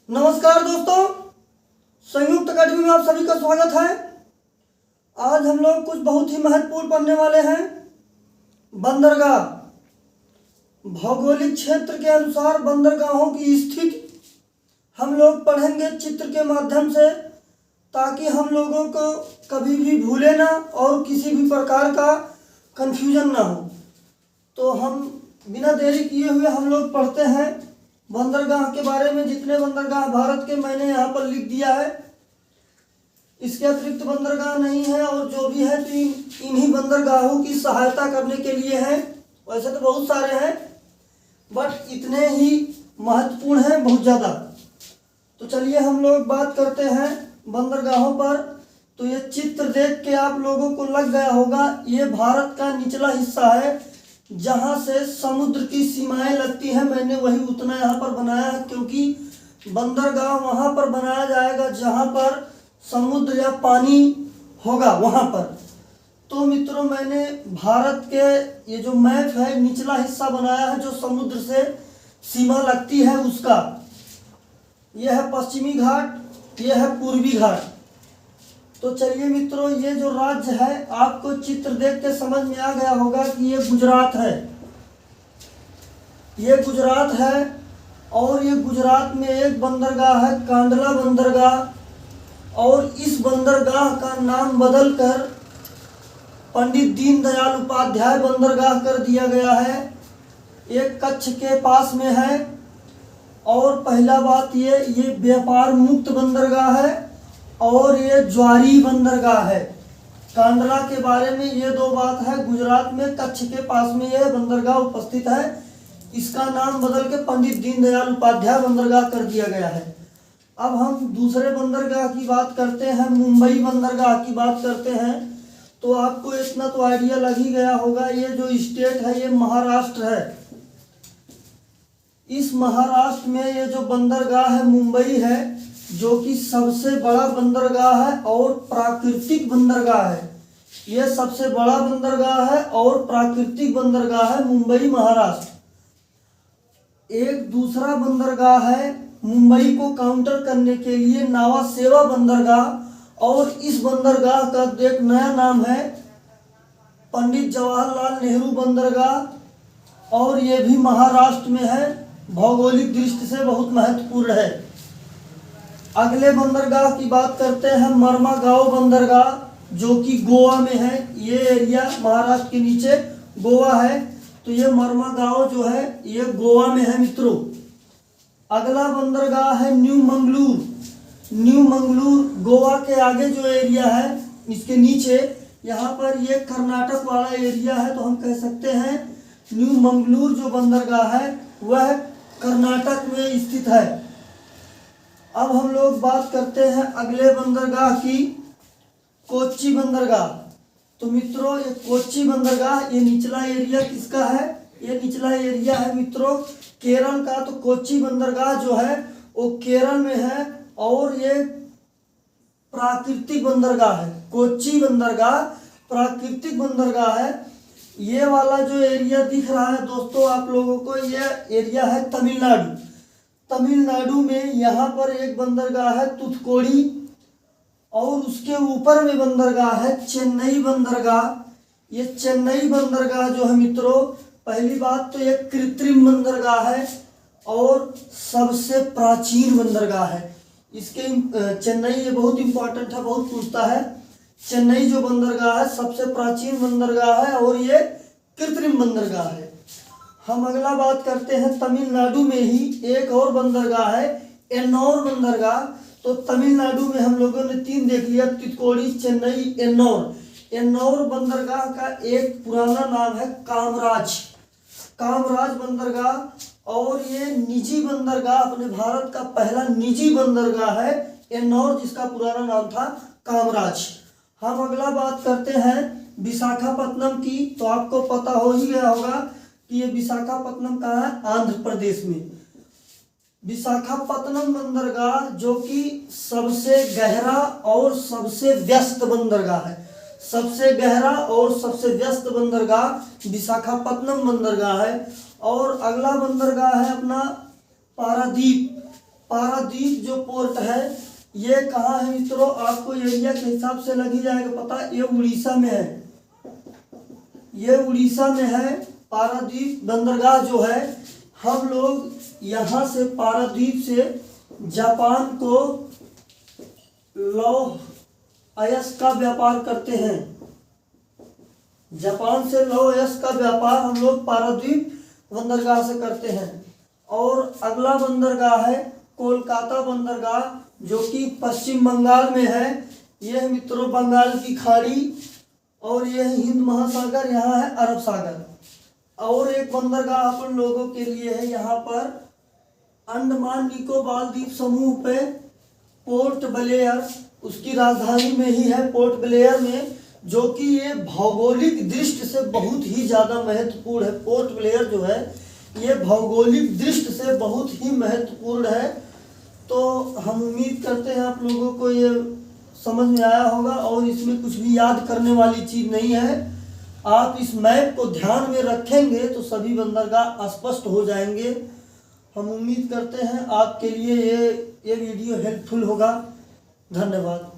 नमस्कार दोस्तों, संयुक्त अकेडमी में आप सभी का स्वागत है। आज हम लोग कुछ बहुत ही महत्वपूर्ण पढ़ने वाले हैं। बंदरगाह, भौगोलिक क्षेत्र के अनुसार बंदरगाहों की स्थिति हम लोग पढ़ेंगे चित्र के माध्यम से, ताकि हम लोगों को कभी भी भूले ना और किसी भी प्रकार का कंफ्यूजन ना हो। तो हम बिना देरी किए हुए हम लोग पढ़ते हैं बंदरगाह के बारे में। जितने बंदरगाह भारत के मैंने यहाँ पर लिख दिया है, इसके अतिरिक्त बंदरगाह नहीं है, और जो भी है तो इन्हीं बंदरगाहों की सहायता करने के लिए है। वैसे तो बहुत सारे हैं, बट इतने ही महत्वपूर्ण हैं, बहुत ज़्यादा। तो चलिए हम लोग बात करते हैं बंदरगाहों पर। तो ये चित्र देख के आप लोगों को लग गया होगा, ये भारत का निचला हिस्सा है जहाँ से समुद्र की सीमाएं लगती हैं। मैंने वही उतना यहाँ पर बनाया है, क्योंकि बंदरगाह वहाँ पर बनाया जाएगा जहाँ पर समुद्र या पानी होगा, वहाँ पर। तो मित्रों, मैंने भारत के ये जो मैप है, निचला हिस्सा बनाया है जो समुद्र से सीमा लगती है उसका। यह है पश्चिमी घाट, यह है पूर्वी घाट। तो चलिए मित्रों, ये जो राज्य है, आपको चित्र देख के समझ में आ गया होगा कि ये गुजरात है। ये गुजरात है, और ये गुजरात में एक बंदरगाह है, कांडला बंदरगाह। और इस बंदरगाह का नाम बदलकर पंडित दीनदयाल उपाध्याय बंदरगाह कर दिया गया है। ये कच्छ के पास में है। और पहला बात, ये व्यापार मुक्त बंदरगाह है, और ये ज्वारी बंदरगाह है। कांडला के बारे में ये दो बात है। गुजरात में कच्छ के पास में यह बंदरगाह उपस्थित है। इसका नाम बदल के पंडित दीनदयाल उपाध्याय बंदरगाह कर दिया गया है। अब हम दूसरे बंदरगाह की बात करते हैं, मुंबई बंदरगाह की बात करते हैं। तो आपको इतना तो आइडिया लग ही गया होगा, ये जो स्टेट है ये महाराष्ट्र है। इस महाराष्ट्र में ये जो बंदरगाह है मुंबई है, जो कि सबसे बड़ा बंदरगाह है और प्राकृतिक बंदरगाह है। यह सबसे बड़ा बंदरगाह है और प्राकृतिक बंदरगाह है मुंबई महाराष्ट्र। एक दूसरा बंदरगाह है मुंबई को काउंटर करने के लिए, नावा सेवा बंदरगाह। और इस बंदरगाह का एक नया नाम है पंडित जवाहरलाल नेहरू बंदरगाह, और ये भी महाराष्ट्र में है। भौगोलिक दृष्टि से बहुत महत्वपूर्ण है। अगले बंदरगाह की बात करते हैं, मर्मागांव बंदरगाह, जो कि गोवा में है। ये एरिया महाराष्ट्र के नीचे गोवा है। तो ये मर्मागांव जो है ये गोवा में है मित्रों। अगला बंदरगाह है न्यू मंगलूर। न्यू मंगलूर गोवा के आगे जो एरिया है, इसके नीचे यहाँ पर ये कर्नाटक वाला एरिया है। तो हम कह सकते हैं न्यू मंगलूर जो बंदरगाह है वह कर्नाटक में स्थित है। अब हम लोग बात करते हैं अगले बंदरगाह की, कोच्चि बंदरगाह। तो मित्रों, ये कोच्चि बंदरगाह, ये निचला एरिया किसका है? ये निचला एरिया है मित्रों केरल का। तो कोच्चि बंदरगाह जो है वो केरल में है, और ये प्राकृतिक बंदरगाह है। कोच्चि बंदरगाह प्राकृतिक बंदरगाह है। ये वाला जो एरिया दिख रहा है दोस्तों आप लोगों को, ये एरिया है तमिलनाडु। तमिलनाडु में यहाँ पर एक बंदरगाह है तुथकोड़ी, और उसके ऊपर में बंदरगाह है चेन्नई बंदरगाह। ये चेन्नई बंदरगाह जो है मित्रों, पहली बात तो ये कृत्रिम बंदरगाह है और सबसे प्राचीन बंदरगाह है। इसके चेन्नई, ये बहुत इंपॉर्टेंट है, बहुत पूछता है। चेन्नई जो बंदरगाह है सबसे प्राचीन बंदरगाह है, और ये कृत्रिम बंदरगाह है। हम अगला बात करते हैं, तमिलनाडु में ही एक और बंदरगाह है, एन्नौर बंदरगाह। तो तमिलनाडु में हम लोगों ने 3 देख लिया, तुतुकुड़ी, चेन्नई, एन्नौर। एन्नौर बंदरगाह का एक पुराना नाम है कामराज, कामराज बंदरगाह। और ये निजी बंदरगाह, अपने भारत का पहला निजी बंदरगाह है एन्नौर, जिसका पुराना नाम था कामराज। हम अगला बात करते हैं विशाखापत्तनम की। तो आपको पता हो ही गया होगा कि ये विशाखापत्तनम कहाँ है? आंध्र प्रदेश में। विशाखापत्तनम बंदरगाह जो कि सबसे गहरा और सबसे व्यस्त बंदरगाह है। सबसे गहरा और सबसे व्यस्त बंदरगाह विशाखापत्तनम बंदरगाह है। और अगला बंदरगाह है अपना पारादीप। पारादीप जो पोर्ट है ये कहाँ है मित्रों, आपको एरिया के हिसाब से लग ही जाएगा पता। ये उड़ीसा में है, ये उड़ीसा में है पारादीप बंदरगाह जो है। हम लोग यहाँ से पारादीप से जापान को लौह अयस्क का व्यापार करते हैं। जापान से लौह अयस्क का व्यापार हम लोग पारादीप बंदरगाह से करते हैं। और अगला बंदरगाह है कोलकाता बंदरगाह, जो कि पश्चिम बंगाल में है। यह मित्रों बंगाल की खाड़ी और यह हिंद महासागर, यहाँ है अरब सागर। और एक बंदरगाह अपन लोगों के लिए है यहाँ पर अंडमान निकोबार द्वीप समूह पे पोर्ट ब्लेयर, उसकी राजधानी में ही है पोर्ट ब्लेयर में, जो कि ये भौगोलिक दृष्टि से बहुत ही ज़्यादा महत्वपूर्ण है। पोर्ट ब्लेयर जो है ये भौगोलिक दृष्टि से बहुत ही महत्वपूर्ण है। तो हम उम्मीद करते हैं आप लोगों को ये समझ में आया होगा और इसमें कुछ भी याद करने वाली चीज़ नहीं है। आप इस मैप को ध्यान में रखेंगे तो सभी बंदरगाह स्पष्ट हो जाएंगे। हम उम्मीद करते हैं आपके लिए ये वीडियो हेल्पफुल होगा। धन्यवाद।